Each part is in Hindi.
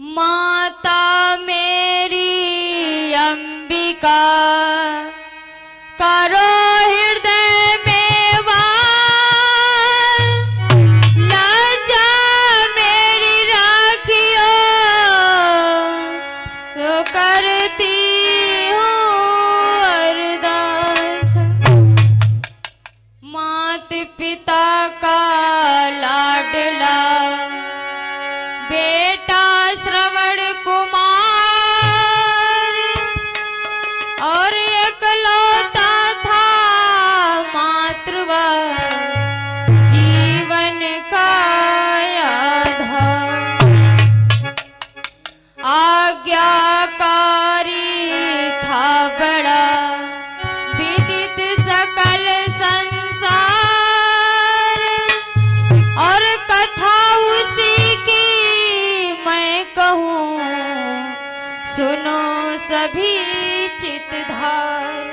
माता मेरी अंबिका करो हृदय में वास, लज्जा मेरी राखियो तो करती हूँ अरदास। मात पिता का लाडला बेटा श्रवण कुमार और एकलौता था मातृवात्सल्य जीवन का आधार। आज्ञाकारी था बड़ा विदित सकल संसार और कथा उसी की मैं कहूँ सुनो सभी चित्तधार।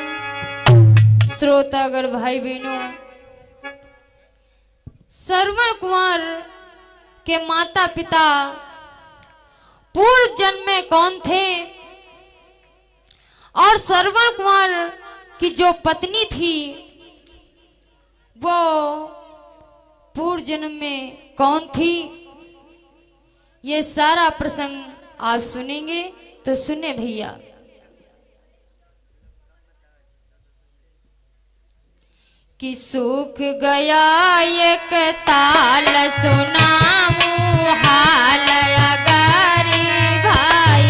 श्रोतागण भाई बहनों, श्रवण कुमार के माता पिता पूर्व जन्म में कौन थे और श्रवण कुमार की जो पत्नी थी वो पूर्व जन्म में कौन थी, ये सारा प्रसंग आप सुनेंगे तो सुने भैया। कि सूख गया एक ताल सुनाऊं हाल अगारी भाई,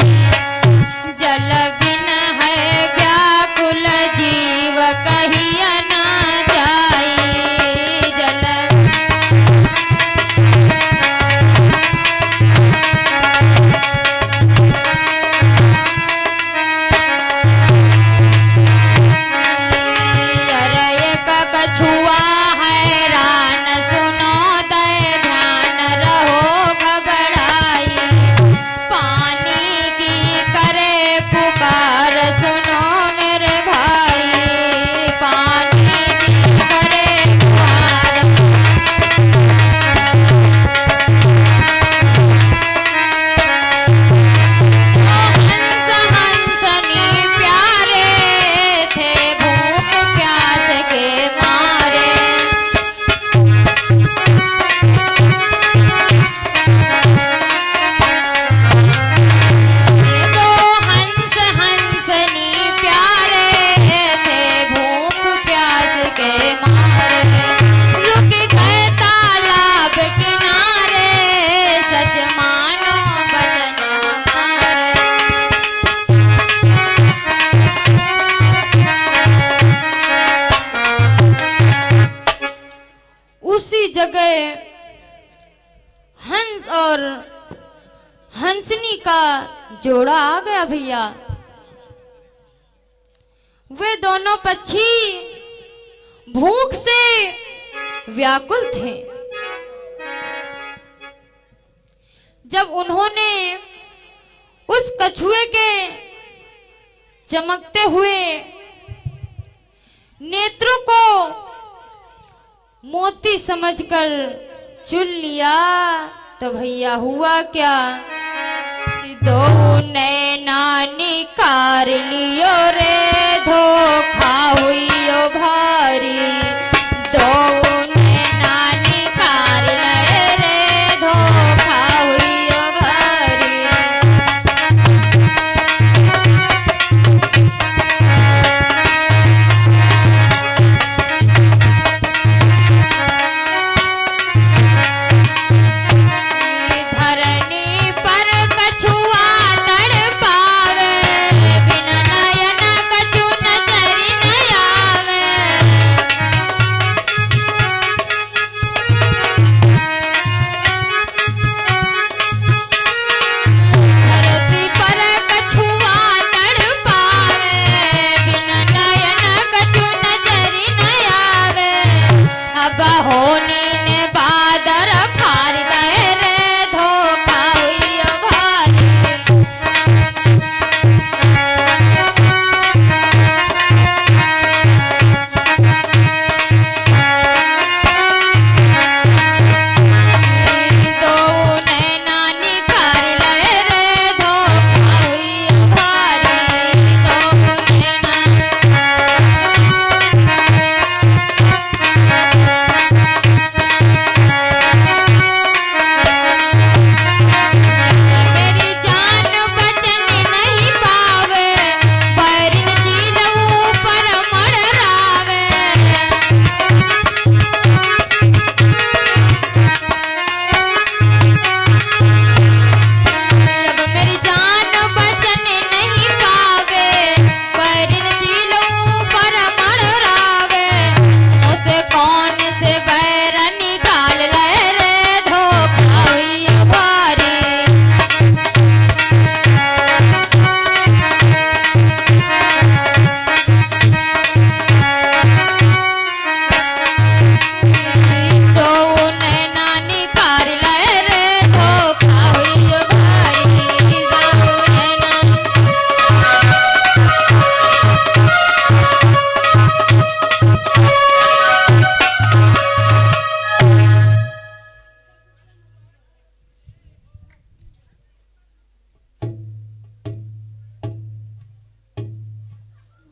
जल बिन है व्याकुल जीव कहिया ना जाई। जल कछुआ हैरान सुनो दे ध्यान रहो घबराई, पानी की करे पुकार सुनो मेरे भाई, पानी की करे पुकार। हंस हंसनी प्यारे थे भूख प्यास के मारे, दो हंस हंसनी प्यारे थे भूख प्यास के मारे, रुक गए तालाब किनारे सच मानो वचन हमारे। उसी जगह हंस और हंसनी का जोड़ा आ गया भैया। वे दोनों पक्षी भूख से व्याकुल थे। जब उन्होंने उस कछुए के चमकते हुए नेत्रों को मोती समझकर चुन लिया तो भैया हुआ क्या कि दो नैना निकार लियो रे धोखा हुइयो भारी, दो नैना निकार लए रे धोखा हुइयो भारी। धरनी पर कछुआ तड़पावे, बिन नयन कछु नजरि न आवे। धरती पर कछुआ तड़पावे, बिन नयन कछु नजरि न आवे। अब होनी ने बादर फार गए रे धोखा हुइयो भारी। दो नैना निकार लए रे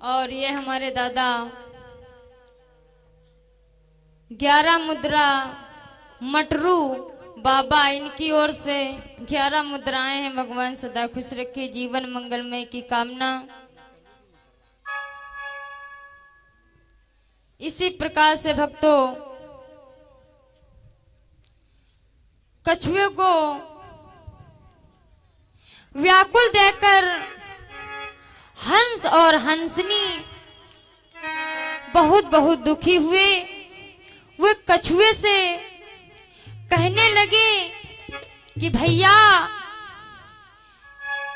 और ये हमारे दादा 11 मुद्रा मटरू बाबा, इनकी ओर से 11 मुद्राएं हैं। भगवान सदा खुश रखे, जीवन मंगलमय की कामना। इसी प्रकार से भक्तों, कछुए को व्याकुल देकर हंस और हंसनी बहुत बहुत दुखी हुए। वे कछुए से कहने लगे कि भैया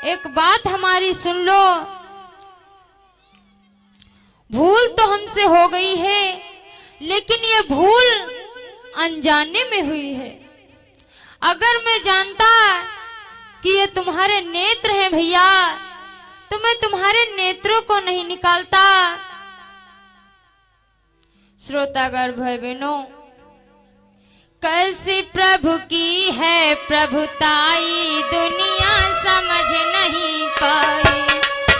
एक बात हमारी सुन लो, भूल तो हमसे हो गई है, लेकिन ये भूल अनजाने में हुई है। अगर मैं जानता कि ये तुम्हारे नेत्र हैं भैया, तो मैं तुम्हारे नेत्रों को नहीं निकालता। श्रोतागण भाई बहनों, कैसी प्रभु की है प्रभुताई, दुनिया समझ नहीं पाई।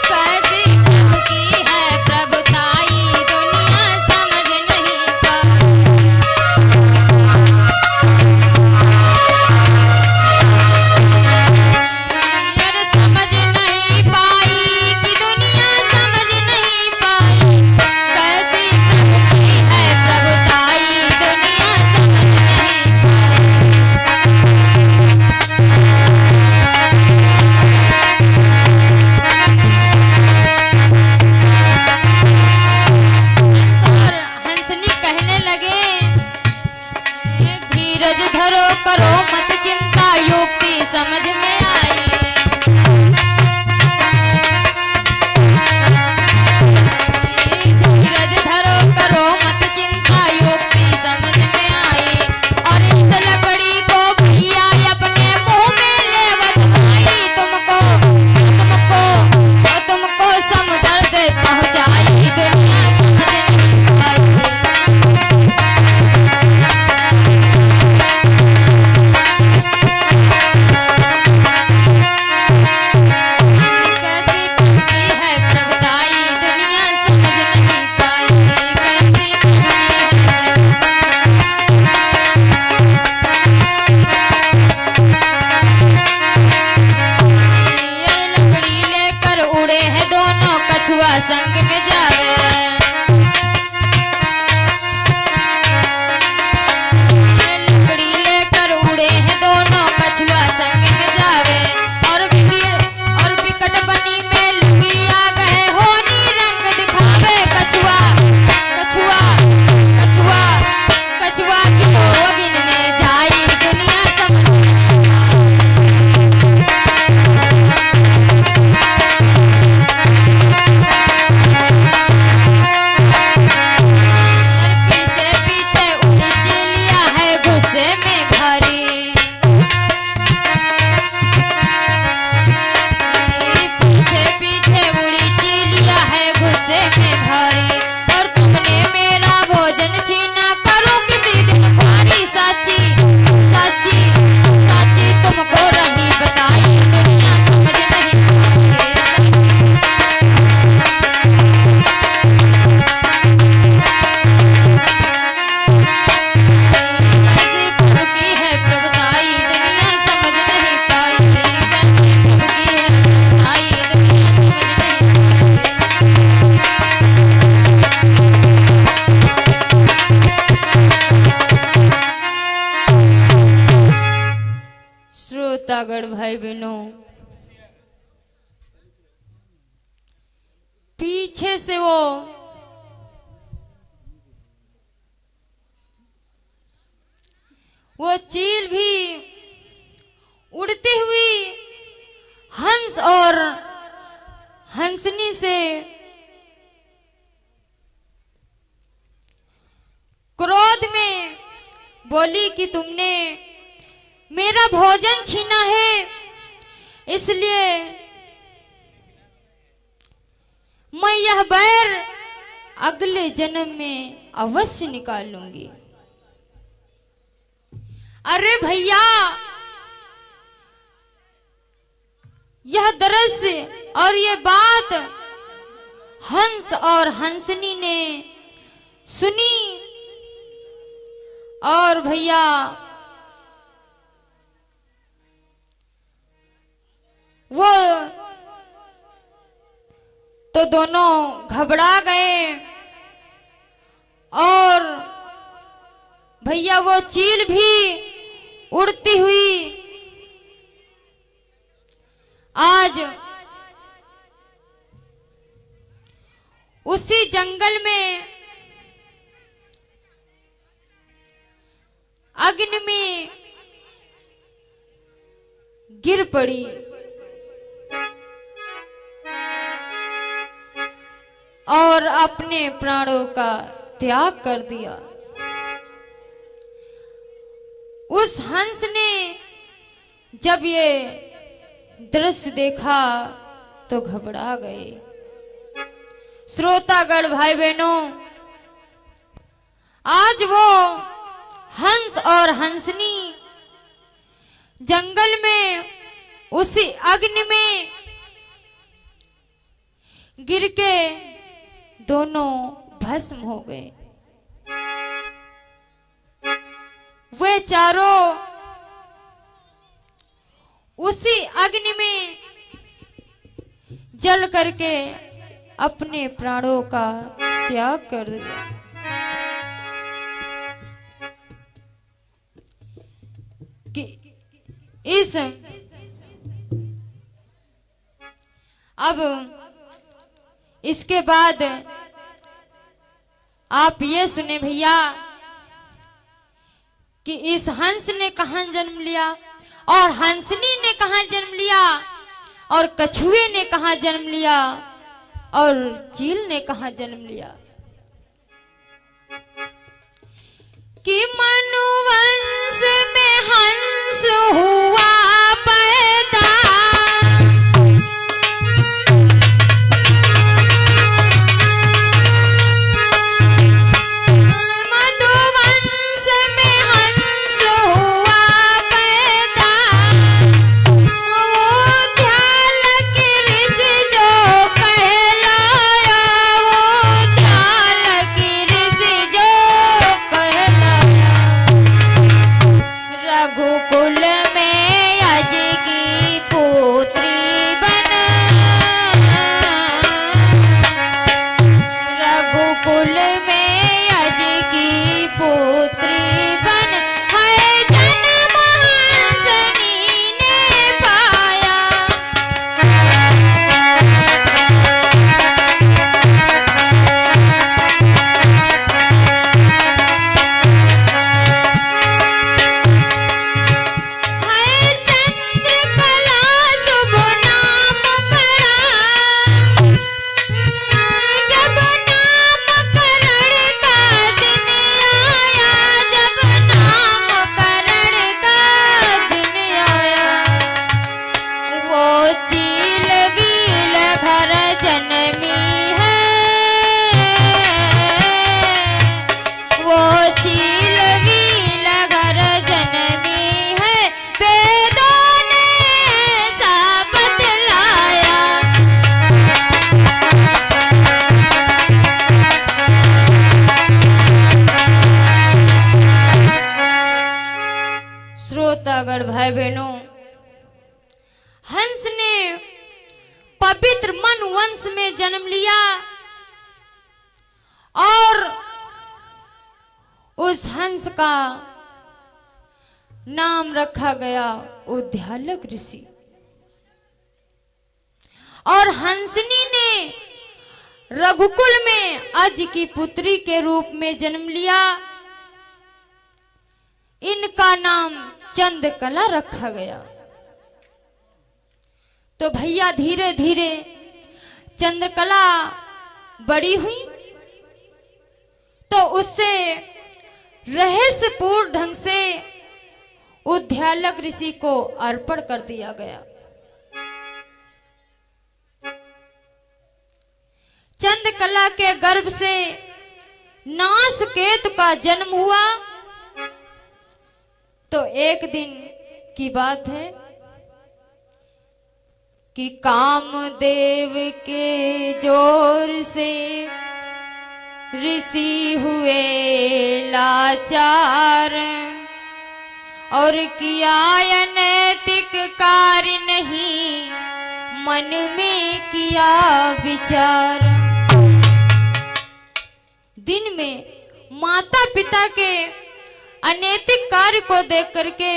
कैसी प्रभु की है प्रभुताई, दुनिया समझ नहीं पाई। यार समझ नहीं पाई कि दुनिया समझ नहीं पाई। कैसी प्रभु की है प्रभुताई, दुनिया समझ नहीं पाई। हंसनी कहने लगे, धीरज धरो करो मत चिंता, युक्ति समझ में आई। धीरज धरो करो मत चिंता, युक्ति समझ में आई। और इस लकड़ी को भैया अपने मुंह में ले बदमाई, तुमको समुद्र से पहुंचाई, दुनिया समझ नहीं पाई। कैसी प्रभु की है प्रभुताई, दुनिया समझ नहीं पाई। कैसी प्रभु की है ये लकड़ी लेकर उड़े हैं दोनों, कछुआ संग में जावे। ये लकड़ी लेकर उड़े हैं दोनों, कछुआ संग में जावे। और विकट बनी में लगी आग है, होनी रंग दिखावे। कछुआ कछुआ कछुआ कछुआ की अगिन में जाई, दुनिया समझ नहीं पाई। पीछे पीछे उड़ी चिलिया है, गुस्से में भरी। पीछे पीछे उड़ी चिलिया है, गुस्से में भरी। और तुमने मेरा भोजन छीना, करो किसी दिन भारी। साची साची साची तुमको रही बताई, दुनिया समझ नहीं पाई। कैसी प्रभु की है प्रभुताई, दुनिया समझ नहीं पाई। कैसी प्रभु की है प्रभुताई, दुनिया समझ नहीं पाई। श्रोतागण भाई बहनों, पीछे से वो चील भी उड़ती हुई हंस और हंसनी से क्रोध में बोली कि तुमने मेरा भोजन छीना है, इसलिए मैं यह बैर अगले जन्म में अवश्य निकाल लूंगी। अरे भैया, यह दृश्य और ये बात हंस और हंसनी ने सुनी और भैया वो तो दोनों घबरा गए और भैया वो चील भी उड़ती हुई आज उसी जंगल में अग्नि में गिर पड़ी और अपने प्राणों का त्याग कर दिया। उस हंस ने जब ये दृश्य देखा तो घबरा गए। श्रोतागण भाई बहनों, आज वो हंस और हंसनी जंगल में उसी अग्नि में गिर के दोनों भस्म हो गए। वे चारों उसी अग्नि में जल करके अपने प्राणों का त्याग कर दिया। कि इस अब इसके बाद आप ये सुने भैया कि इस हंस ने कहां जन्म लिया और हंसनी ने कहां जन्म लिया और कछुए ने कहां जन्म लिया और चील ने कहां जन्म लिया। कि मनुवंश में हंस हुआ पैदा, मधुवंश में हंस हुआ पैदा, वो ध्याल की ऋषि जो कहलाया, वो ध्याल की ऋषि जो कहलाया। रघुकुल में अज की पुत्री बन, रघुकुल में अज की पुत्री बन, है जन्म हंसनी ने पाया। है चंद्रकला शुभ नाम पड़ा, जब नामकरण का दिन आया, जब नामकरण का दिन आया। वो चील बील भर जन्मी है, वो चील बील घर जन्मी है, वेदों ने ऐसा बतलाया। श्रोतागण भाई बहनों, हंस ने पवित्र मनुवंश में जन्म लिया और उस हंस का नाम रखा गया उद्यालक ऋषि। और हंसनी ने रघुकुल में अज की पुत्री के रूप में जन्म लिया। इनका नाम चंद्रकला रखा गया। तो भैया धीरे धीरे चंद्रकला बड़ी हुई तो उससे रहस्यपूर्ण ढंग से उद्यालक ऋषि को अर्पण कर दिया गया। चंद्रकला के गर्भ से नासकेतु का जन्म हुआ। तो एक दिन की बात है कि कामदेव के जोर से ऋषि हुए लाचार, और किया अनैतिक कार्य नहीं मन में किया विचार। दिन में माता पिता के अनैतिक कार्य को देख करके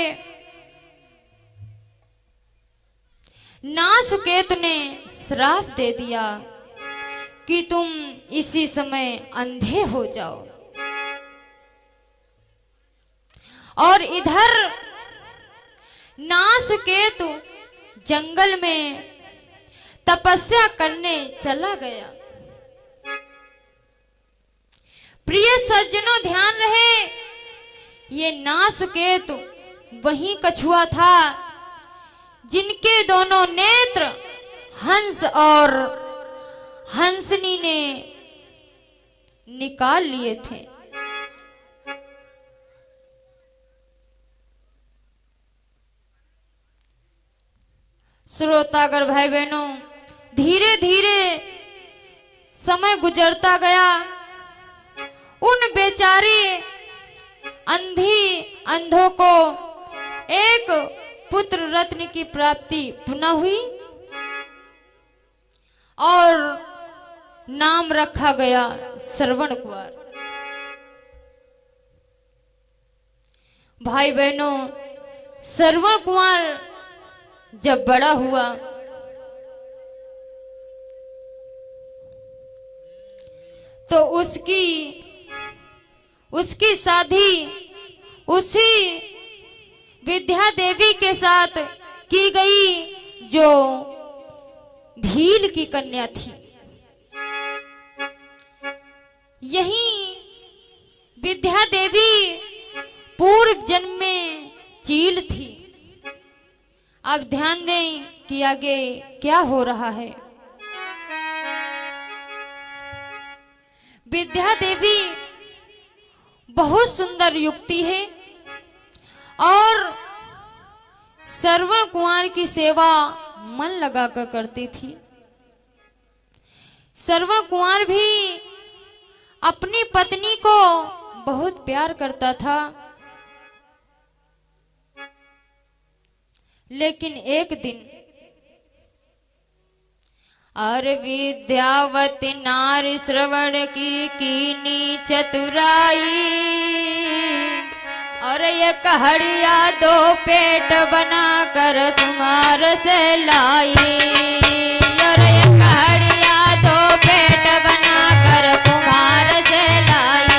नासुकेत ने श्राप दे दिया कि तुम इसी समय अंधे हो जाओ। और इधर नासुकेतु जंगल में तपस्या करने चला गया। प्रिय सज्जनों ध्यान रहे, ये नासुकेतु वही कछुआ था जिनके दोनों नेत्र हंस और हंसनी ने निकाल लिए थे। श्रोतागर भाई बहनों, धीरे धीरे समय गुजरता गया। उन बेचारी अंधों को एक पुत्र रत्न की प्राप्ति पुनः हुई और नाम रखा गया श्रवण कुमार। भाई बहनों, श्रवण कुमार जब बड़ा हुआ तो उसकी शादी उसी विद्या देवी के साथ की गई जो भील की कन्या थी। यही विद्या देवी पूर्व जन्म में चील थी। अब ध्यान दें कि आगे क्या हो रहा है। विद्या देवी बहुत सुंदर युक्ति है और श्रवण कुमार की सेवा मन लगाकर करती थी। श्रवण कुमार भी अपनी पत्नी को बहुत प्यार करता था, लेकिन एक दिन और विद्यावती नारी श्रवण की कीनी चतुराई, और एक हड़िया दो पेट बनाकर सुमार से लाई, और एक हड़िया दो पेट बनाकर कुम्हार से लाई।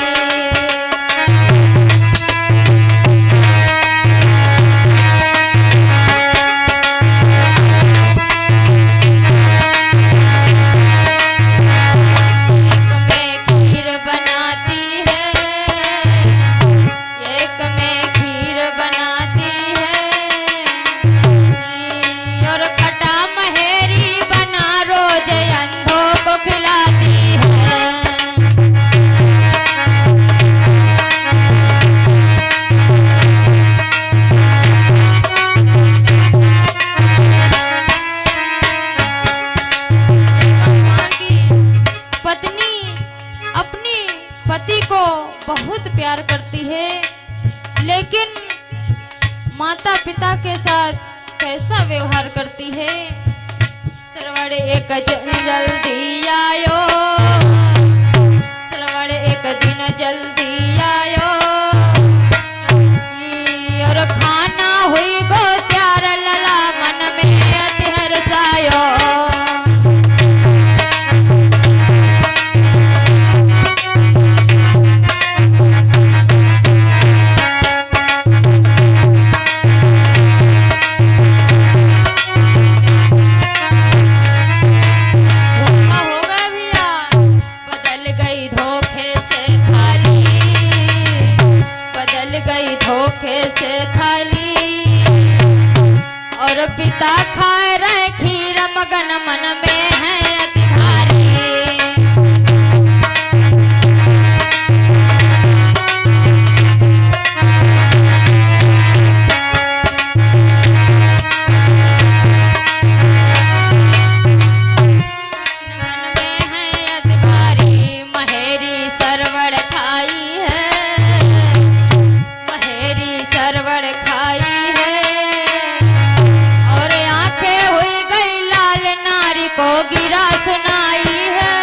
बहुत प्यार करती है, लेकिन माता पिता के साथ कैसा व्यवहार करती है। श्रवण एक दिन जल्दी आयो, श्रवण एक दिन जल्दी आयो, और खाना हुई गो त्यार लला मन में अति हर्षायो। धोखे से थाली, और पिता खाए रहे खीर मगन मन में है अति भारी। को गिरा सुनाई है।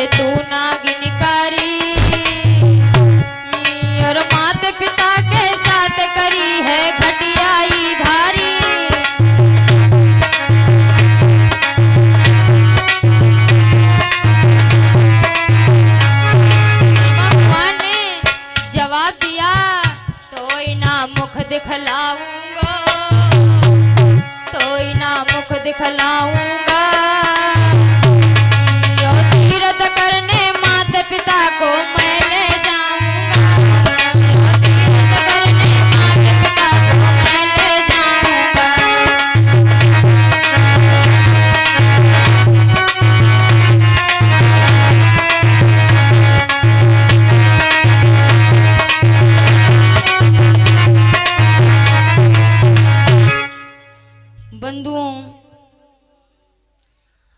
तू नागिनकारी और माता पिता के साथ करी है घटियाई भारी। भगवान ने जवाब दिया तो ना मुख दिखलाऊंगा, तो ना मुख दिखलाऊंगा। करने माता पिता को मैं ले जाऊंगा, तीर्थ करने माता पिता को मैं ले जाऊंगा। बंधुओं,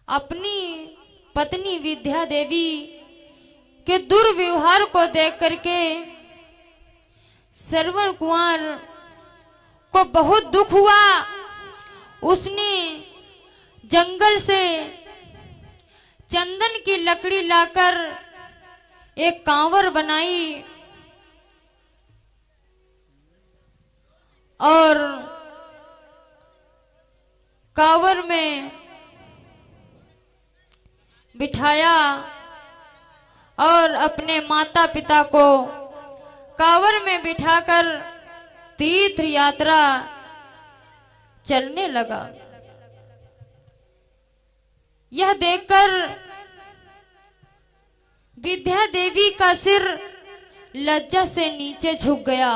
अपनी पत्नी विद्या देवी के दुर्व्यवहार को देख करके श्रवण कुमार को बहुत दुख हुआ। उसने जंगल से चंदन की लकड़ी लाकर एक कांवर बनाई और कांवर में बिठाया और अपने माता पिता को कांवर में बिठाकर तीर्थ यात्रा चलने लगा। यह देखकर विद्या देवी का सिर लज्जा से नीचे झुक गया।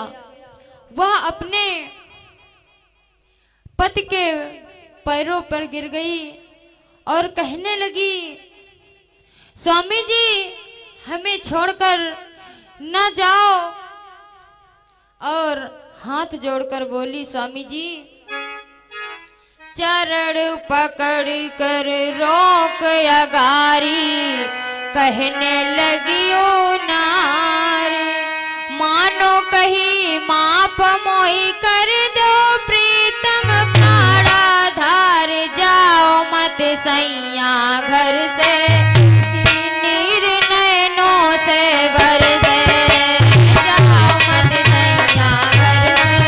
वह अपने पति के पैरों पर गिर गई और कहने लगी, स्वामी जी हमें छोड़कर न जाओ। और हाथ जोड़कर बोली, स्वामी जी चरण पकड़ कर रोक अगारी, कहने लगी ओ नारी, मानो कहीं माप मोई कर दो प्रीतम प्राणा धार, जाओ मत सैया घर से से बरसे, जाओ मत सैया घर से।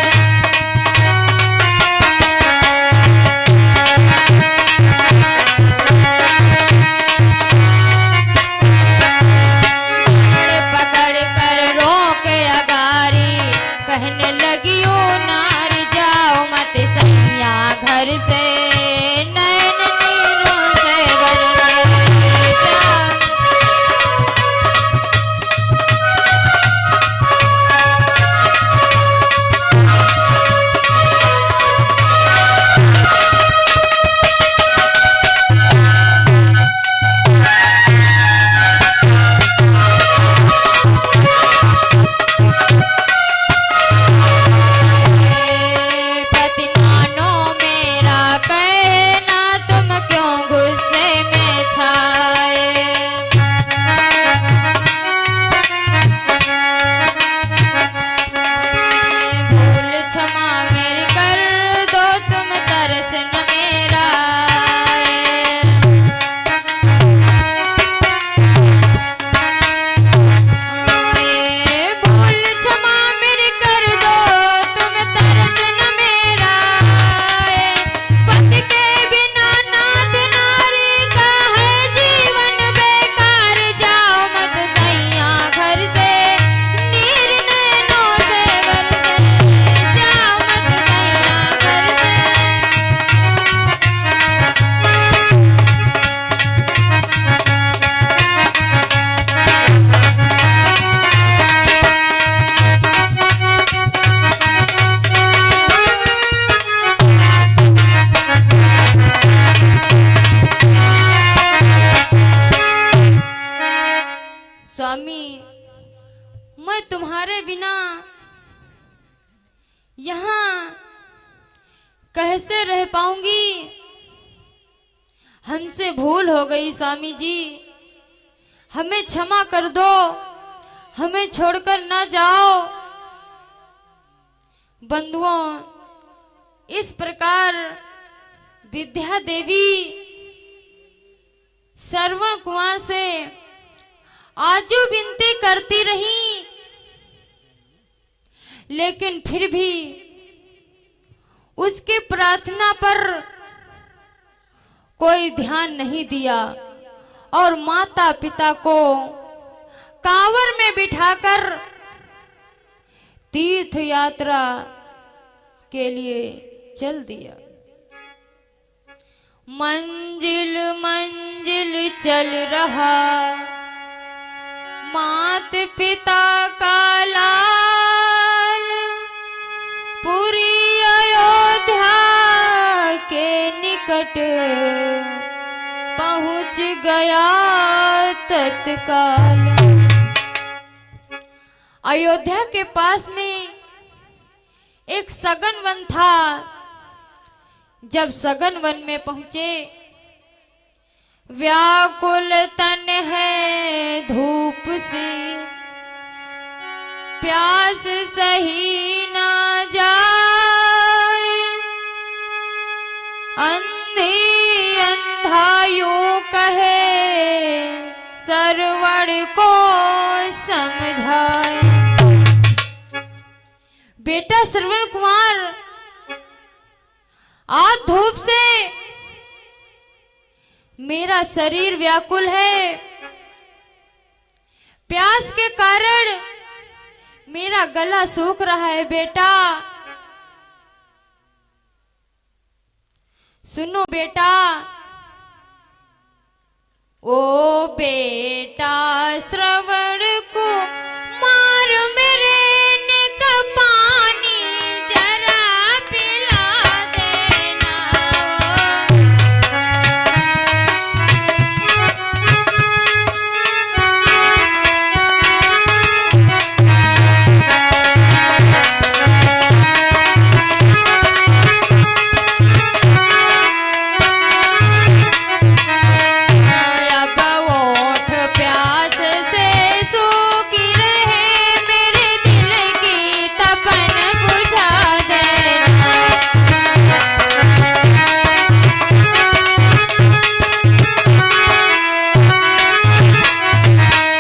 पकड़ कर रोक अगारी, कहने लगी ओ नारी, जाओ मत सैया घर से, नैन नीरों से बरसे। मैं तुम्हारे बिना यहाँ कैसे रह पाऊंगी? हमसे भूल हो गई स्वामी जी, हमें क्षमा कर दो, हमें छोड़कर ना जाओ। बंधुओं, इस प्रकार विद्या देवी श्रवण कुमार से आजू विनती करती रही, लेकिन फिर भी उसकी प्रार्थना पर कोई ध्यान नहीं दिया और माता पिता को कांवर में बिठाकर तीर्थ यात्रा के लिए चल दिया। मंजिल मंजिल चल रहा मात पिता का लाल, पूरी अयोध्या के निकट पहुंच गया तत्काल। अयोध्या के पास में एक सघन वन था। जब सघन वन में पहुंचे, व्याकुल तन है धूप से, प्यास सही ना जाए, अंधी अंधा यूं कहे, सरवण को समझाए। बेटा श्रवण कुमार, आज धूप से मेरा शरीर व्याकुल है, प्यास के कारण मेरा गला सूख रहा है। बेटा सुनो बेटा, ओ बेटा श्रवण को मार मेरे निक पानी जरा पिला देना। अब ओठ प्यास से सूखी रहे, मेरे दिल की तपन बुझा देना।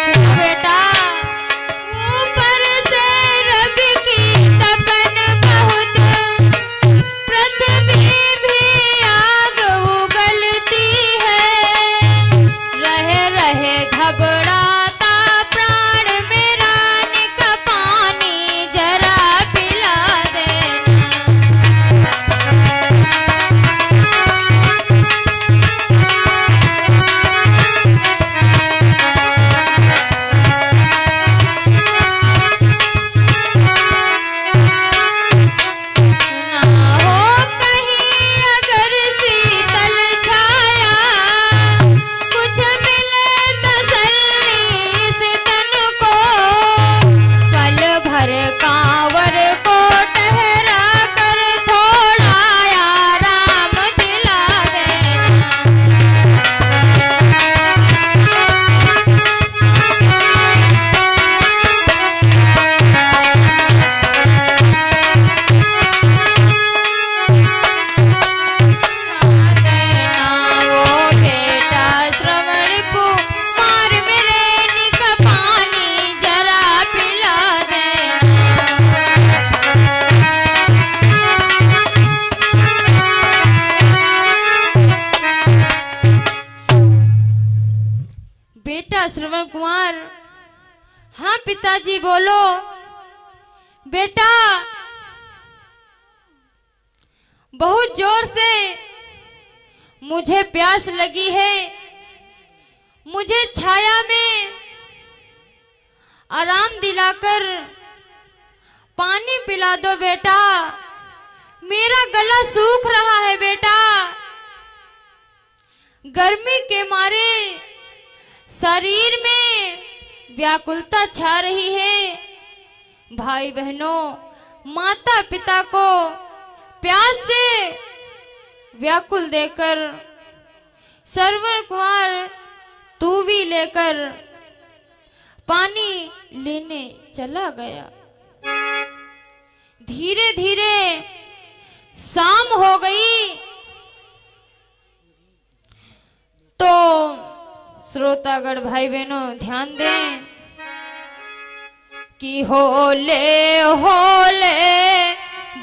सुनो बेटा, ऊपर से रब की तपन बहुत, पृथ्वी भी आग उगलती है। रहे रहे घबराता प्राण मेरा, निक पानी जरा पिला देना। ना हो कहीं अगर शीतल छाया, कुछ मिले तसल्ली इस तन को, पल भर कांवर को ठहरा कर थोड़ा आराम दिला देना। देना वो बेटा श्रवण को मार मेरे निक पानी जरा पिला देना। बेटा श्रवण कुमार, हाँ पिताजी बोलो। बेटा बहुत जोर से मुझे प्यास लगी है, मुझे छाया में आराम दिलाकर पानी पिला दो बेटा, मेरा गला सूख रहा है। बेटा गर्मी के मारे शरीर में व्याकुलता छा रही है। भाई बहनों, माता पिता को प्यास से व्याकुल देकर सरवर कुंवर तूवी लेकर पानी लेने चला गया। धीरे धीरे शाम हो गई तो श्रोतागण भाई बहनों ध्यान दें कि होले होले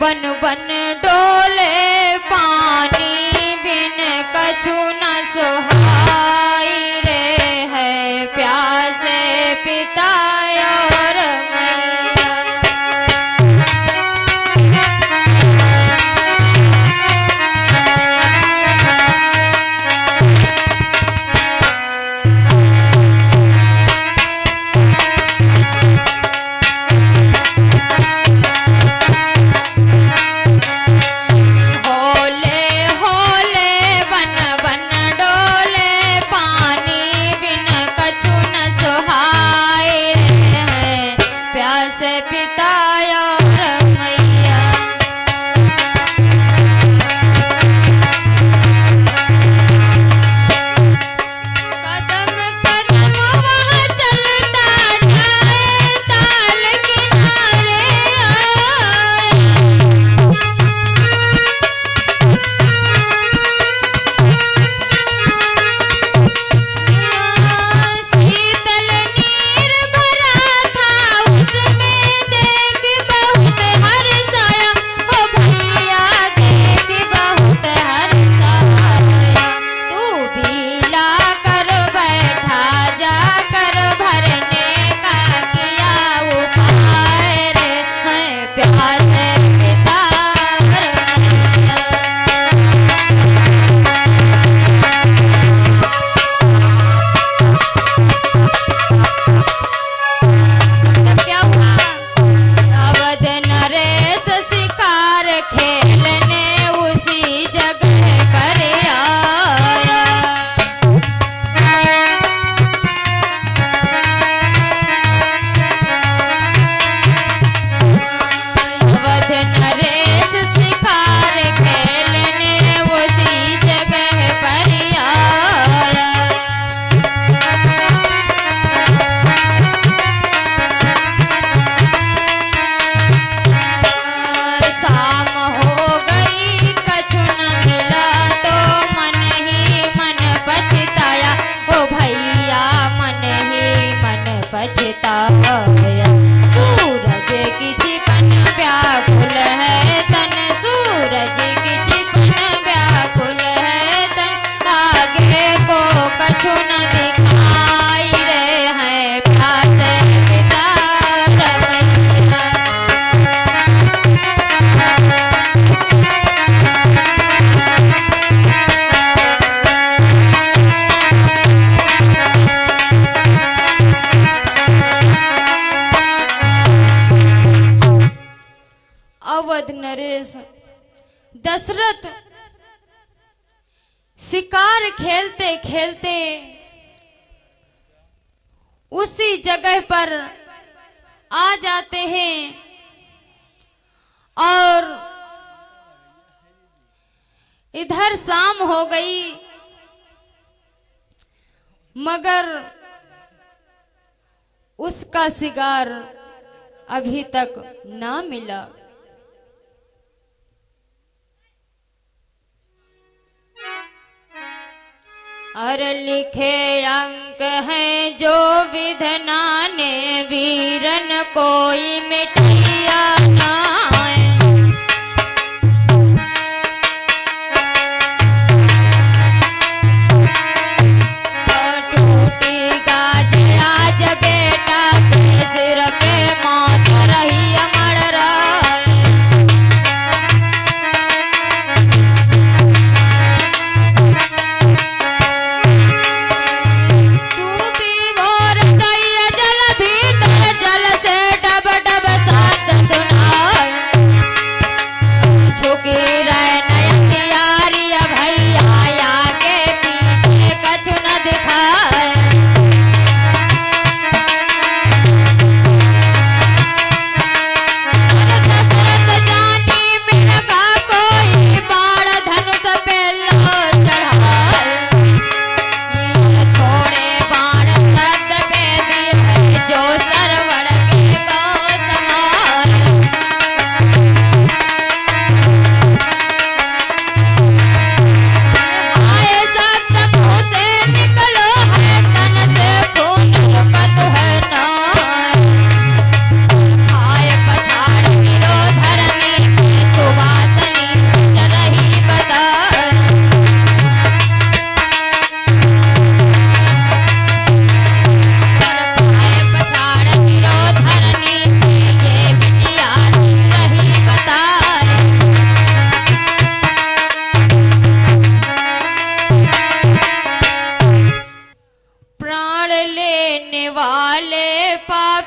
बन बन डोले पानी बिन कछु न सुहाई रे है प्यासे पिता और मैया। पछताया सूरज की छिपन व्याकुल है तन, सूरज की छिपन व्याकुल है तन, आगे को कछु न दिखाई रे है प्यासे पिता रमैया। अवध नरेश दशरथ शिकार खेलते खेलते उसी जगह पर आ जाते हैं और इधर शाम हो गई मगर उसका शिकार अभी तक ना मिला। और लिखे अंक हैं जो विधना ने वीरन कोई मिटिया नाय। टूटी गाज आज बेटा के सिर पे मौत रही अमर राय। जल से डब डब साथ सुनाए।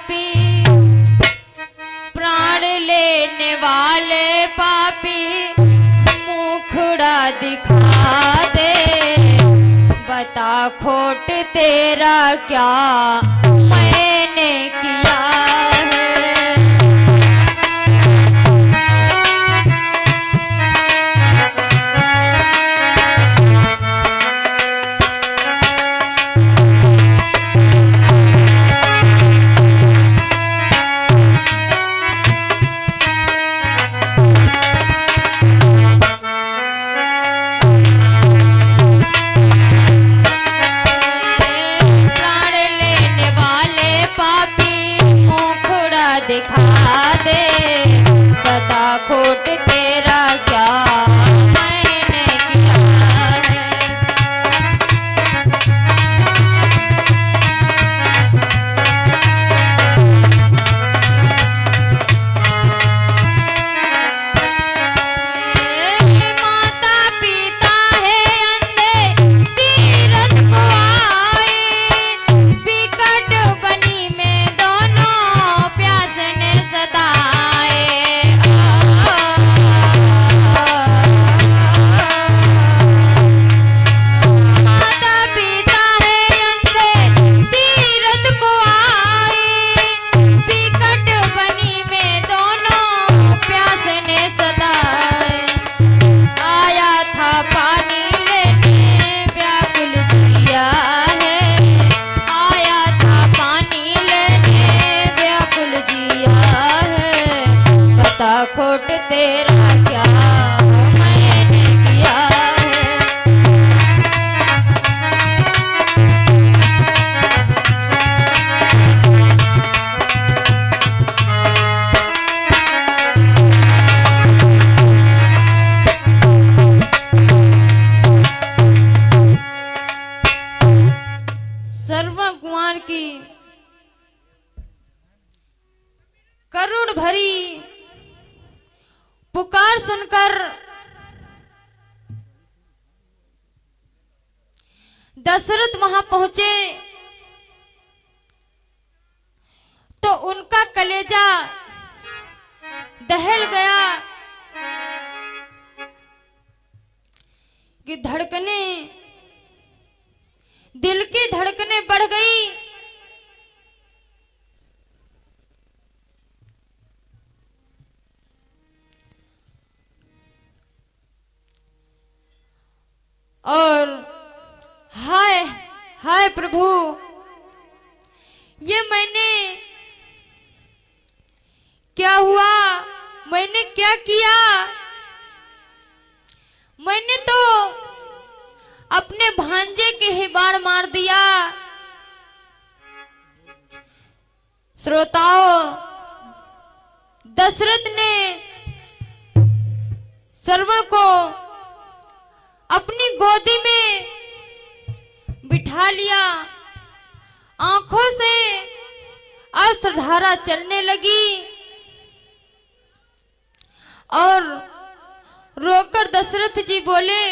पापी, प्राण लेने वाले पापी, मुखड़ा दिखा दे, बता खोट तेरा क्या मैंने किया है। दिखा दे, बता खोट तेरा क्या मैंने किया है। माता पिता है अंधे तीरथ को आए, बिकट बनी में दोनों प्यास ने सताए। माता पिता है अंधे तीरथ को आए, बिकट बनी में दोनों प्यास ने सताए। आया था पानी लेने व्याकुल जिया है, आया था पानी लेने व्याकुल जिया है, बता खोट तेरा क्या मैंने किया है। सर्वज्ञ कुमार की करुण भरी पुकार सुनकर दशरथ वहां पहुंचे तो उनका कलेजा दहल गया कि धड़कने, दिल की धड़कनें बढ़ गई। और हाय हाय प्रभु, ये मैंने क्या हुआ, मैंने क्या किया। मैंने तो अपने भांजे के ही बाण मार दिया। श्रोताओं, दशरथ ने श्रवण को अपनी गोदी में बिठा लिया। आंखों से अश्रुधारा चलने लगी और रोकर दशरथ जी बोले,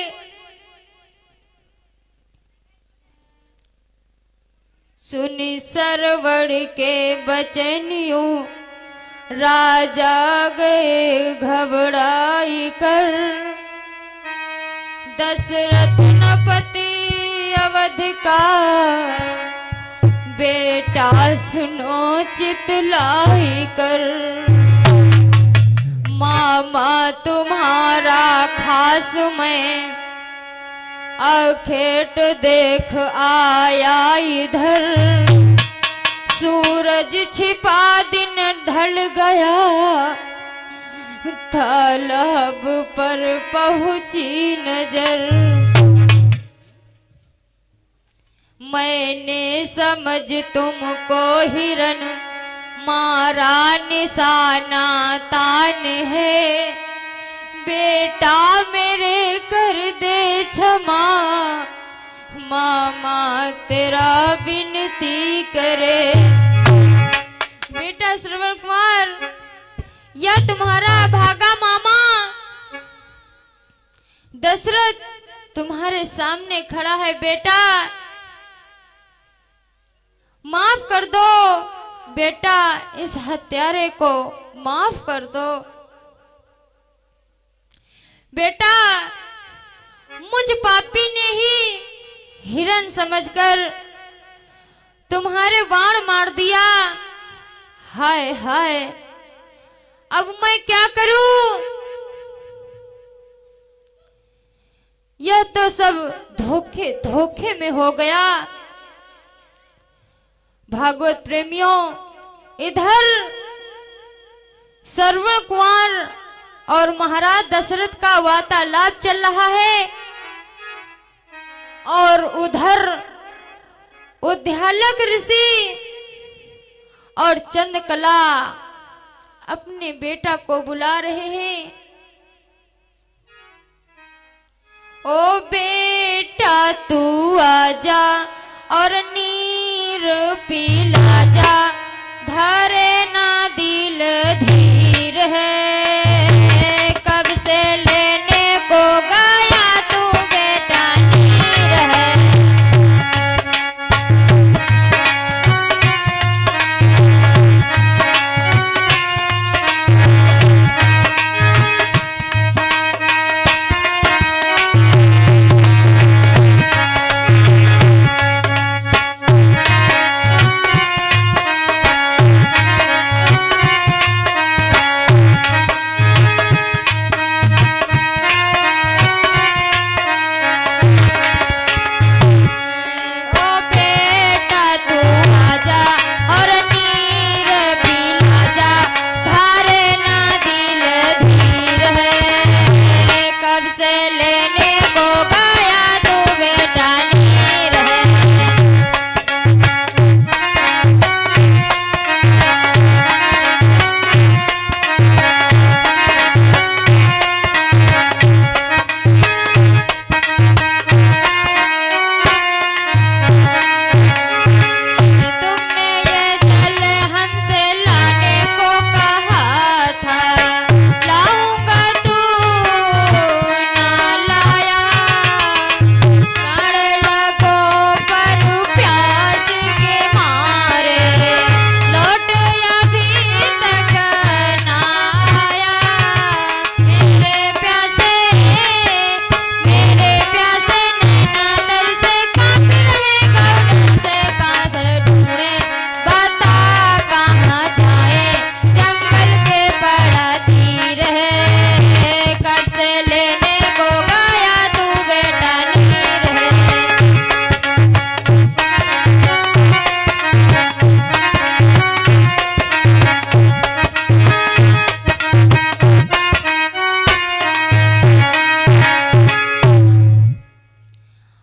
सुनी सरवण के बचनियों, राजा गए घबराई कर, दशरथ नपति अवध का, बेटा सुनो चितलाई कर, मामा तुम्हारा खास मैं, अखेट देख आया इधर, सूरज छिपा दिन ढल गया, तालाब पर पहुंची नजर, मैंने समझ तुमको हिरन मारा निशाना तान है, बेटा मेरे कर दे क्षमा, मामा तेरा विनती करे। बेटा श्रवण कुमार, यह तुम्हारा भागा मामा दशरथ तुम्हारे सामने खड़ा है। बेटा माफ कर दो, बेटा इस हत्यारे को माफ कर दो। बेटा मुझ पापी ने ही हिरन समझकर तुम्हारे बाण मार दिया। हाय हाय, अब मैं क्या करूं? यह तो सब धोखे धोखे में हो गया। भागवत प्रेमियों, इधर श्रवण कुमार और महाराज दशरथ का वार्तालाप चल रहा है और उधर उद्यालक ऋषि और चंद्रकला अपने बेटा को बुला रहे हैं। ओ बेटा तू आजा और नीर पिला जा, धरे ना दिल धीर है, कब से लेने को गया तू बेटा नीर है।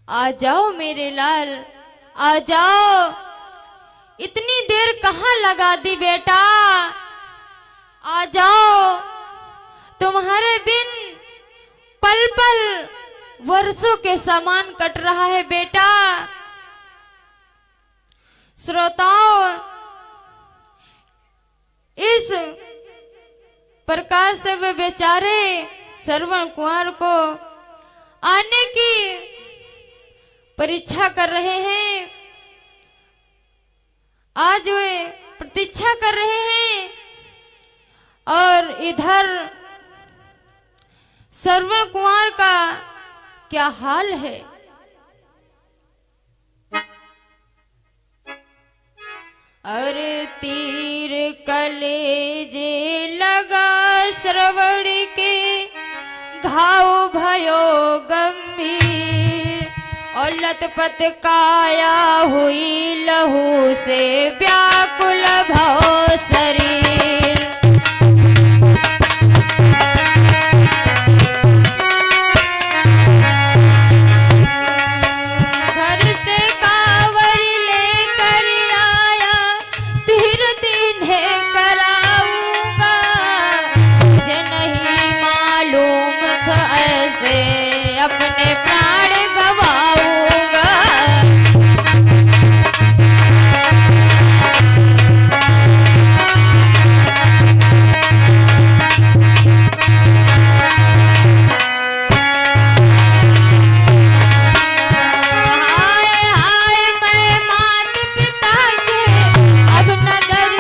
आ जाओ मेरे लाल, आ जाओ। इतनी देर कहाँ लगा दी बेटा? आ जाओ, तुम्हारे बिन पल पल वर्षों के समान कट रहा है बेटा। श्रोताओं, इस प्रकार से वे बेचारे श्रवण कुमार को आने की परीक्षा कर रहे हैं। आज वे प्रतीक्षा कर रहे हैं और इधर श्रवण कुमार का क्या हाल है? अरे तीर कलेजे लगा श्रवण के, घाव भयो गंभीर, और लतपत काया हुई लहू से व्याकुल भव शरीर। घर से कांवर लेकर आया, तीर तिन्हे कराऊंगा, मुझे नहीं मालूम था ऐसे अपने प्राण गवाऊंगा। हाय हाय मैं मात पिता के अब नजर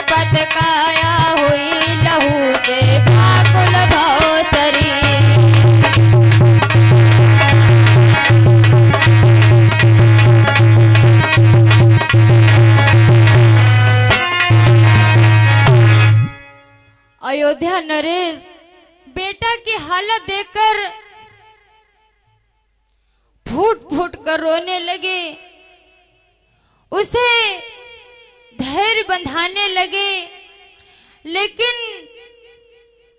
पत काया हुई लहू से व्याकुल भव शरीर। अयोध्या नरेश बेटा की हालत देखकर फूट फूट कर रोने लगे, उसे धैर्य बंधाने लगे, लेकिन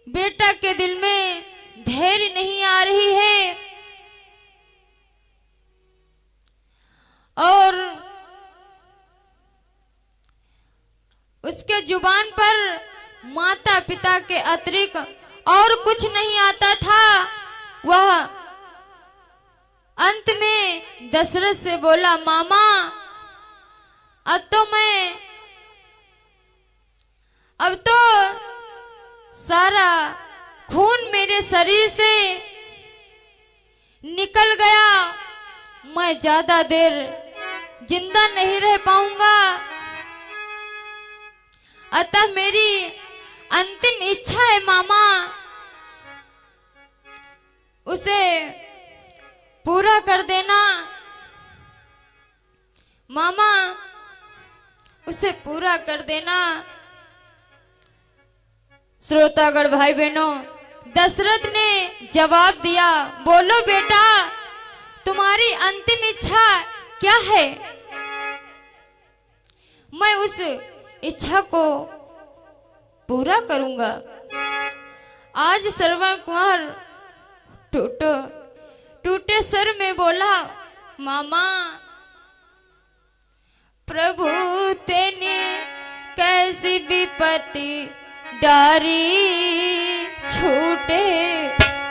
बेटा के दिल में धैर्य नहीं आ रही है और उसके जुबान पर माता पिता के अतिरिक्त और कुछ नहीं आता था। वह अंत में दशरथ से बोला, मामा अब तो सारा खून मेरे शरीर से निकल गया, मैं ज्यादा देर जिंदा नहीं रह पाऊंगा, अतः मेरी अंतिम इच्छा है मामा, उसे पूरा कर देना। मामा उसे पूरा कर देना। श्रोतागण भाई बहनों, दशरथ ने जवाब दिया, बोलो बेटा तुम्हारी अंतिम इच्छा क्या है? मैं उस इच्छा को पूरा करूंगा। आज श्रवण कुमार टूटे स्वर में बोला, मामा प्रभु तेने कैसी विपत्ति डारी, छूटे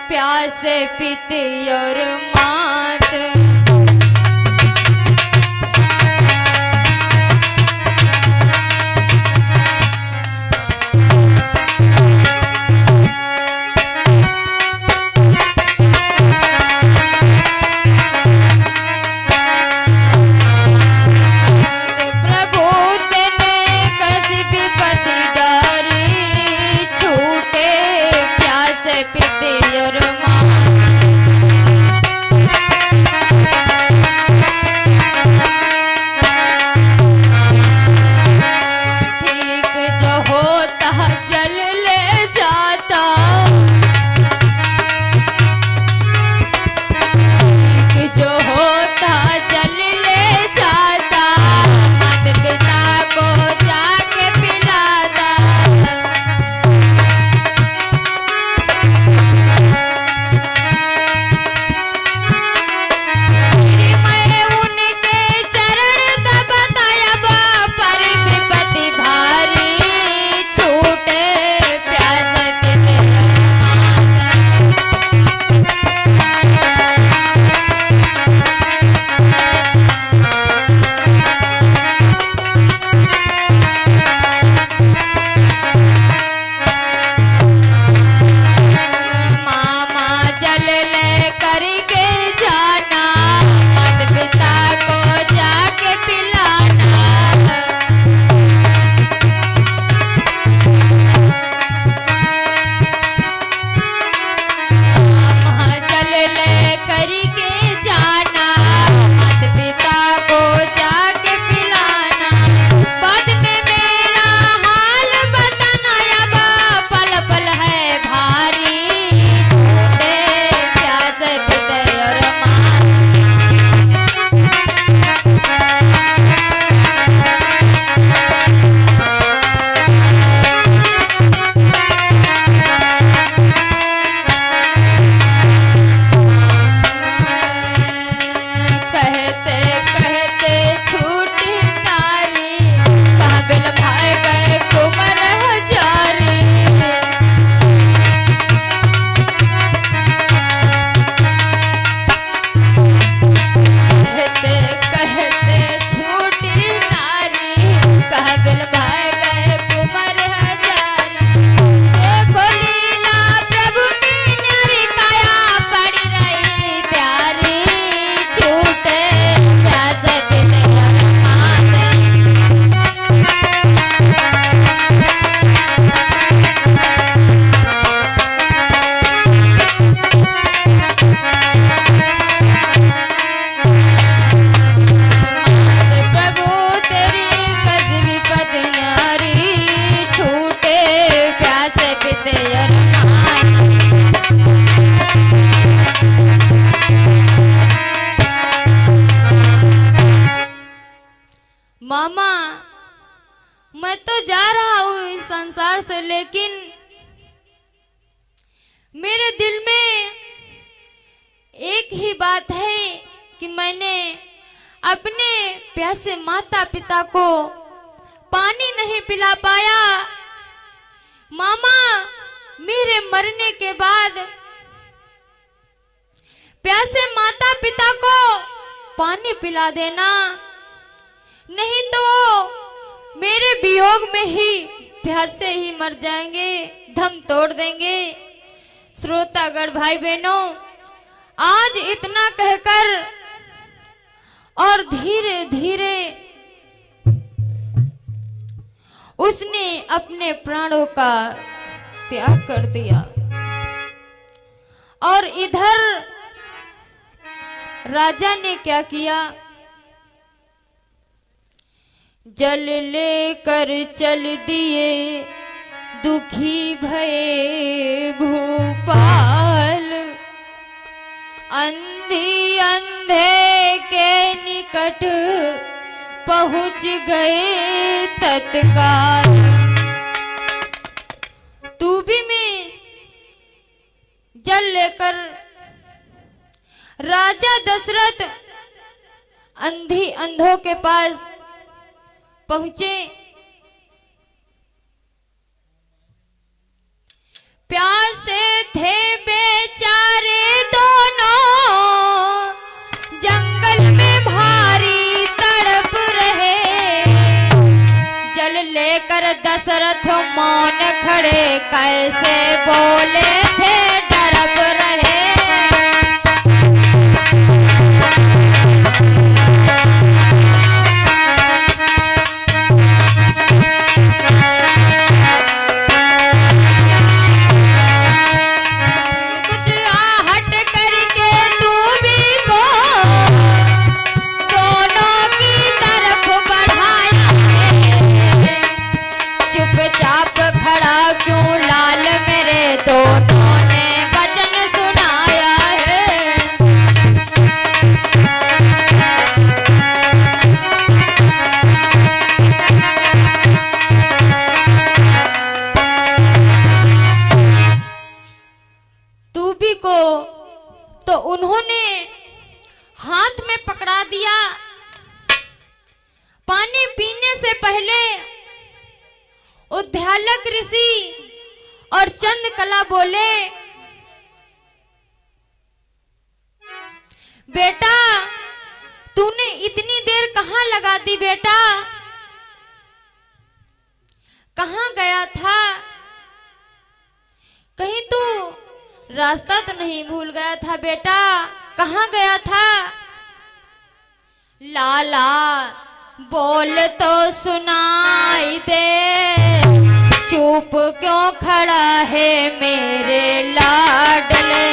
प्यासे पिते और मात। पिते और माँ ते अरमान। मामा मैं तो जा रहा हूँ इस संसार से, लेकिन मेरे दिल में एक ही बात है कि मैंने अपने प्यासे माता पिता को पानी नहीं पिला पाया। मामा मेरे मरने के बाद प्यासे माता पिता को पानी पिला देना, नहीं तो वो मेरे वियोग में ही प्यासे ही मर जाएंगे, दम तोड़ देंगे। श्रोतागण भाई बहनों, आज इतना कहकर और धीरे धीरे उसने अपने प्राणों का त्याग कर दिया। और इधर राजा ने क्या किया, जल लेकर चल दिए दुखी भये भूपाल, अंधी अंधे के निकट पहुंच गए तत्काल। तू भी में जल लेकर राजा दशरथ अंधी अंधों के पास पहुंचे। प्यासे थे बेचारे दोनों, जंगल में भारी तड़प रहे। जल लेकर दशरथ मौन खड़े, कैसे बोले थे डरब रहे। खड़ा क्यों लाल मेरे, दोनों ने वचन सुनाया है। तूबी को तो उन्होंने हाथ में पकड़ा दिया। पानी पीने से पहले उद्यालक ऋषि और चंद्रकला बोले, बेटा तूने इतनी देर कहाँ लगा दी बेटा, कहाँ गया था? कहीं तू रास्ता तो नहीं भूल गया था बेटा, कहाँ गया था? लाला बोल तो सुनाई दे, चुप क्यों खड़ा है मेरे लाडले।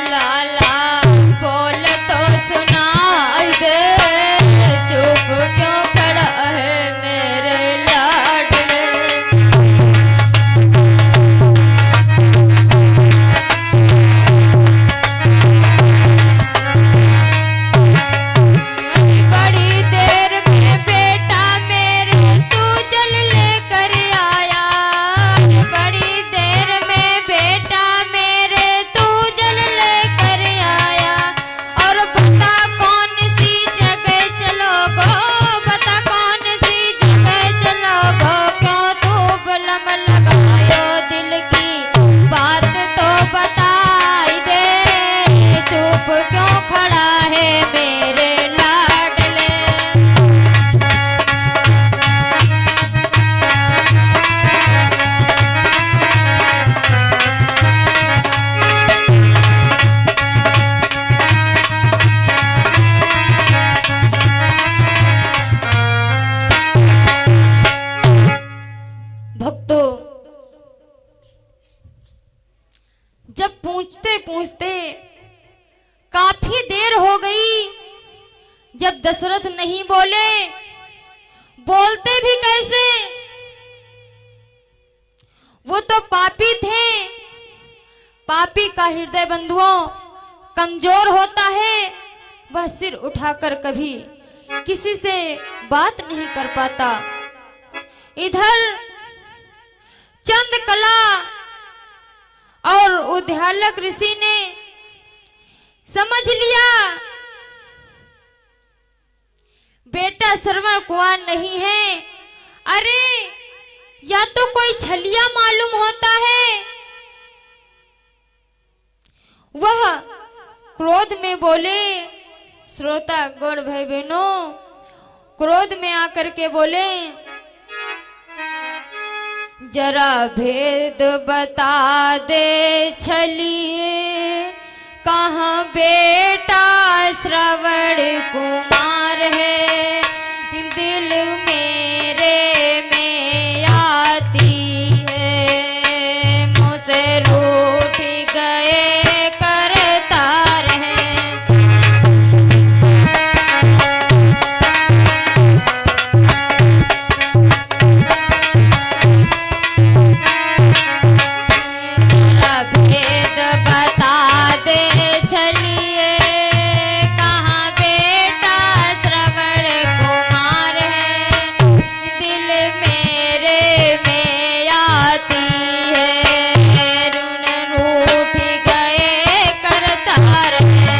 लाला बोल तो सुनाई दे, चुप क्यों खड़ा है मेरे लाडले। काफी देर हो गई जब दशरथ नहीं बोले, बोलते भी कैसे, वो तो पापी थे। पापी का हृदय बंधुओं कमजोर होता है, वह सिर उठाकर कभी किसी से बात नहीं कर पाता। इधर चंद्रकला और उद्यालक ऋषि ने समझ लिया बेटा श्रवण कुमार नहीं है। अरे या तो कोई छलिया मालूम होता है। वह क्रोध में बोले, श्रोता गौड़ भाई बहनों, क्रोध में आकर के बोले, जरा भेद बता दे छलिए, कहाँ बेटा श्रवण कुमार है, दिल मेरे में आती है, मुझसे रूठ गए करतार है। जरा भेद बता दे छलिए, कहाँ बेटा श्रवण कुमार है, दिल मेरे में आती है, ऋण रूठ गए करतार है।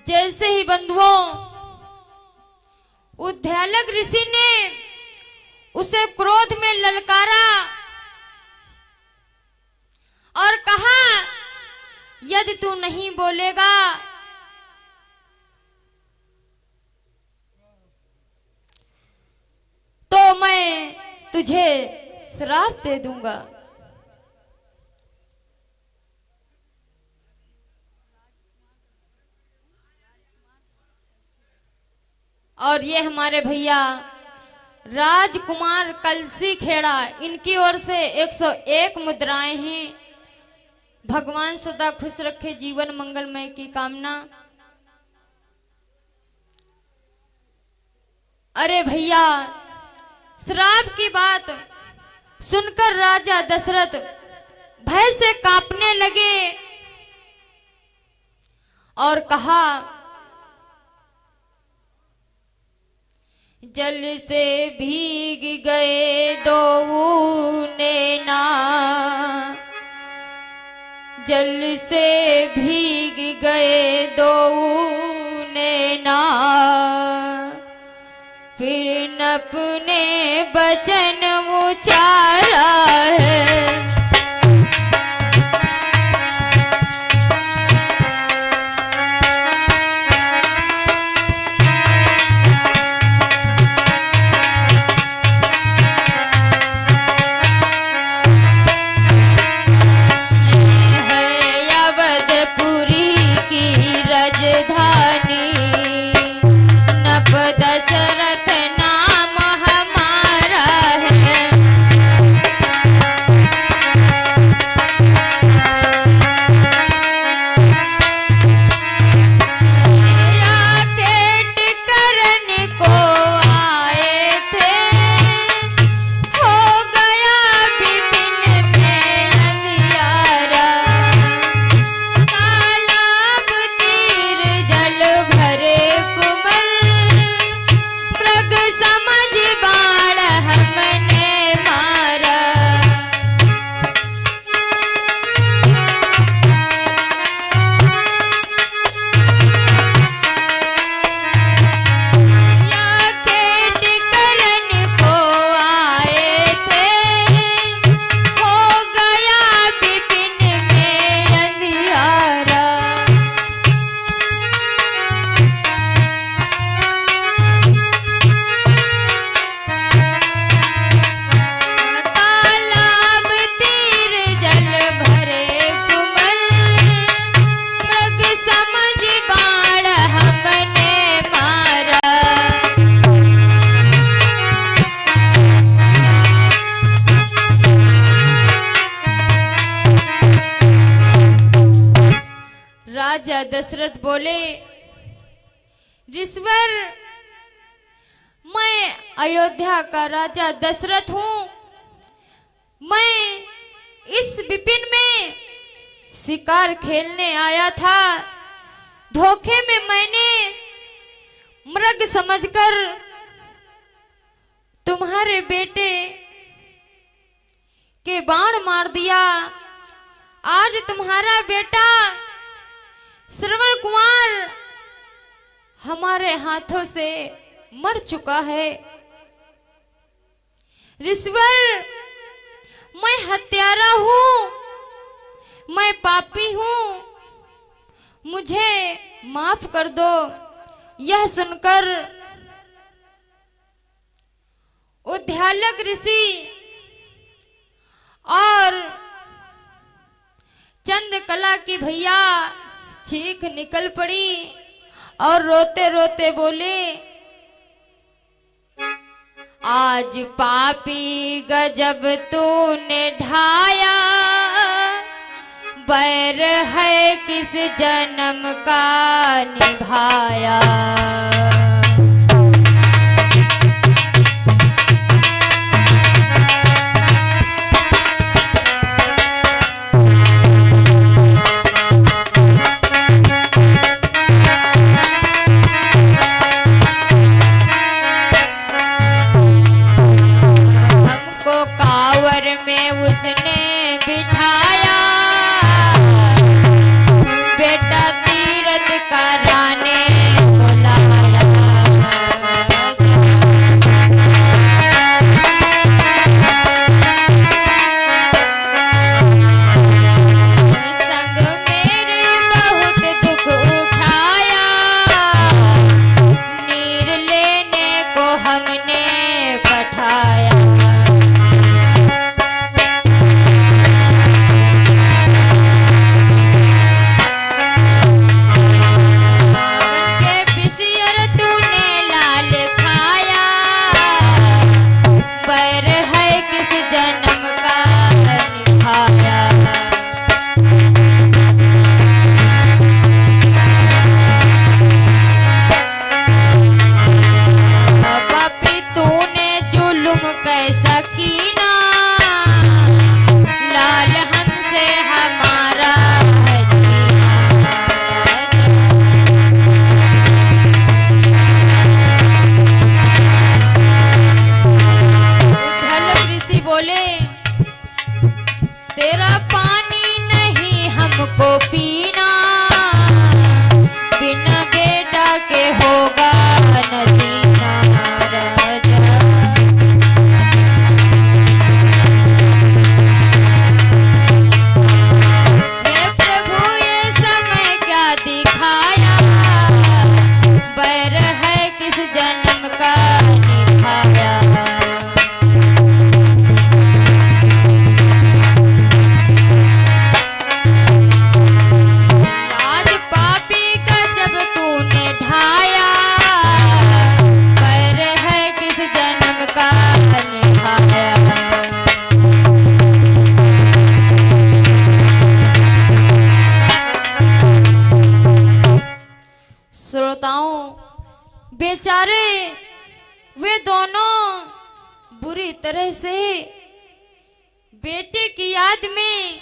जैसे ही बंधुओं उद्यालक ऋषि ने उसे क्रोध में ललकारा और कहा, यदि तू नहीं बोलेगा तो मैं तुझे श्राप दे दूंगा। और ये हमारे भैया राजकुमार कलसी खेड़ा, इनकी ओर से 101 मुद्राएं हैं। भगवान सदा खुश रखे, जीवन मंगलमय की कामना। अरे भैया, श्राप की बात सुनकर राजा दशरथ भय से कांपने लगे और कहा, जल से भीग गए दो नैना, जल से भीग गए दो नैना, फिर न अपने बचन उचारा है। राजधानी नप दशरथ नाम हमारा है। राजा दशरथ बोले, ऋषवर, मैं अयोध्या का राजा दशरथ हूं। मैं इस विपिन में शिकार खेलने आया था। धोखे में मैंने मृग समझकर तुम्हारे बेटे के बाण मार दिया। आज तुम्हारा बेटा श्रवण कुमार हमारे हाथों से मर चुका है। ऋषवर, मैं हत्यारा हूं, मैं पापी हूं, मुझे माफ कर दो। यह सुनकर उद्यालक ऋषि और चंद्रकला की भैया चीख निकल पड़ी और रोते रोते बोले, आज पापी गजब तूने ढाया, बैर है किस जन्म का निभाया। में उसने बिठाया, बेटा तीरथ कराने बुलाया। संग मेरे बहुत दुख उठाया, नीर लेने को हमने पठाया। कैसा कीना लाल हमसे हमारा है जीना। उद्यालक ऋषि बोले, तेरा पानी नहीं हमको पीना, बिना बेटा के होगा नदीना। दिखाया, बैर है किस जन्म का निभाया। आज पापी का जब तूने ढाया, बैर है किस जन्म का निभाया। श्रोताओं, बेचारे वे दोनों बुरी तरह से बेटे की याद में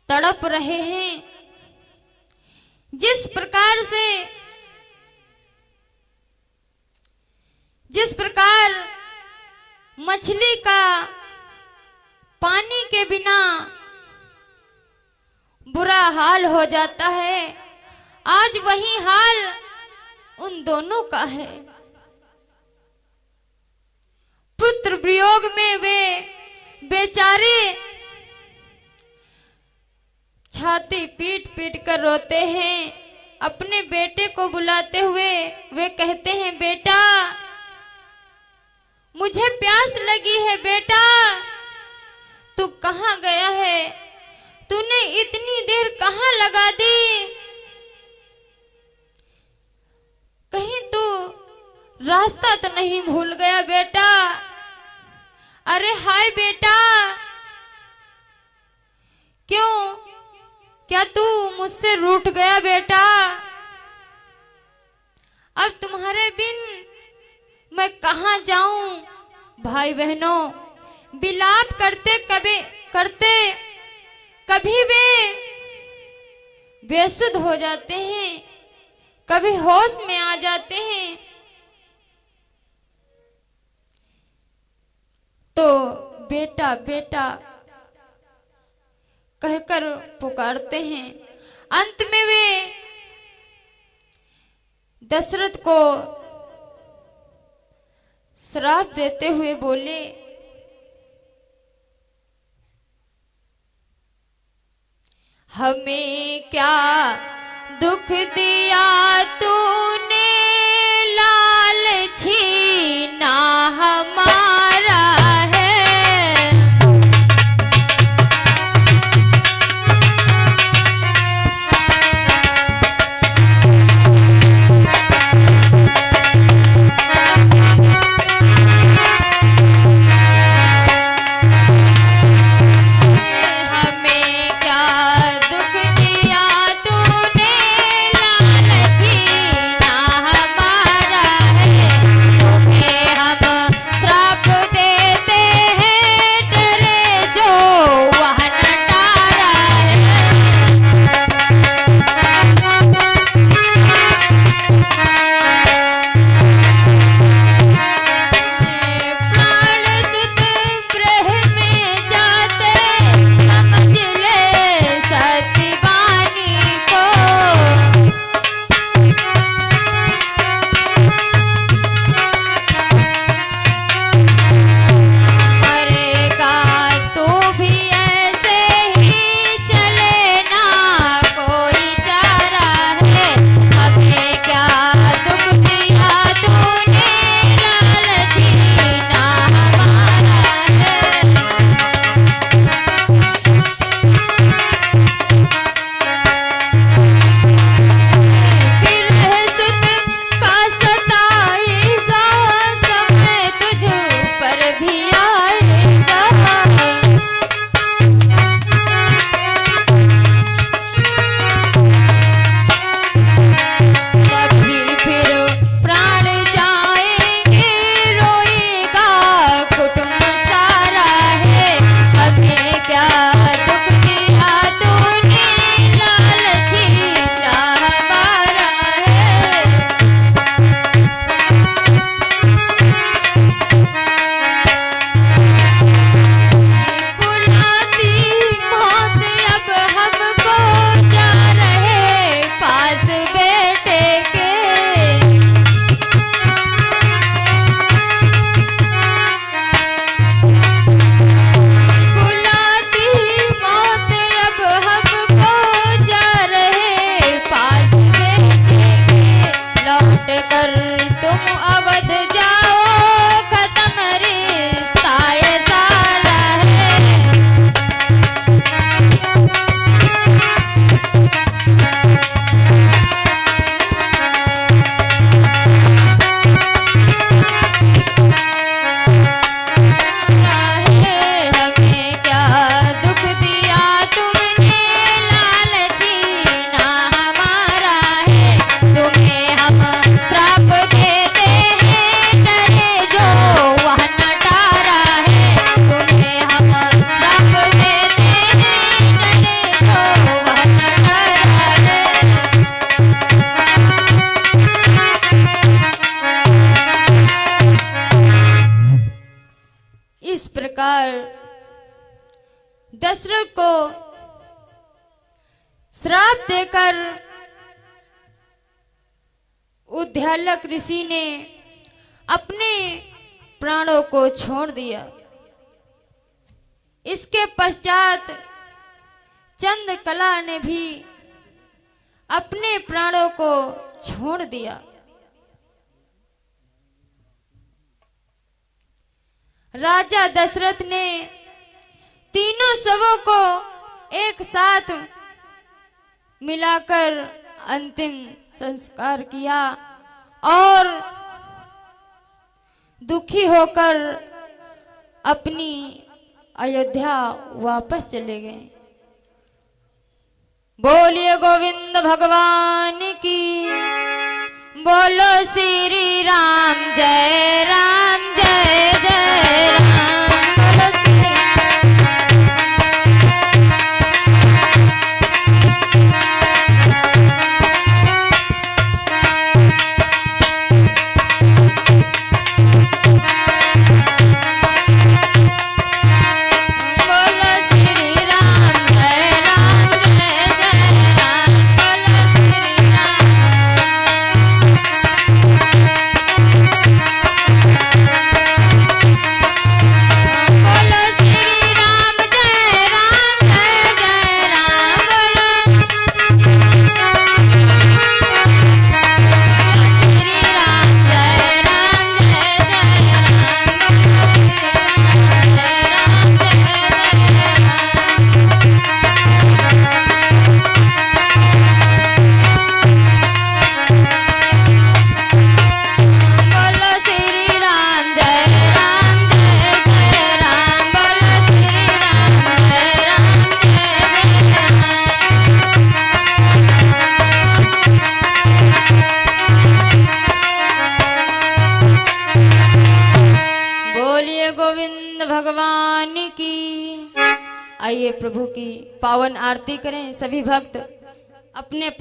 तड़प रहे हैं। जिस प्रकार मछली का पानी के बिना बुरा हाल हो जाता है, आज वही हाल उन दोनों का है। पुत्र वियोग में वे बेचारे छाती पीट पीट कर रोते हैं। अपने बेटे को बुलाते हुए वे कहते हैं, बेटा मुझे प्यास लगी है, बेटा तू कहाँ गया है? तूने इतनी देर कहाँ लगा दी? कहीं तू रास्ता तो नहीं भूल गया बेटा? अरे हाय बेटा, क्यों क्या तू मुझसे रूठ गया बेटा? अब तुम्हारे बिन मैं कहां जाऊं? भाई बहनों, विलाप कभी वे बेसुध हो जाते हैं, कभी होश में आ जाते हैं। तो बेटा बेटा कहकर पुकारते हैं। अंत में वे दशरथ को श्राप देते हुए बोले, हमें क्या दुख दिया तूने, लालची ना हमारा है। दशरथ को श्राप देकर उद्यालक ऋषि ने अपने प्राणों को छोड़ दिया। इसके पश्चात चंद्रकला ने भी अपने प्राणों को छोड़ दिया। राजा दशरथ ने तीनों शवों को एक साथ मिलाकर अंतिम संस्कार किया और दुखी होकर अपनी अयोध्या वापस चले गए। बोलिए गोविंद भगवान की। बोलो श्री राम जय जय राम। बोलो श्री बोलो श्री राम जय जय राम। बोलो श्री राम। बोलो श्री राम जय जय राम। बोलो श्री राम जय जय राम। बोलो श्री राम जय जय राम। बोलो श्री राम जय राम। बोलिए गोविंद भगवान की। आइए प्रभु की पावन आरती करें सभी भक्त अपने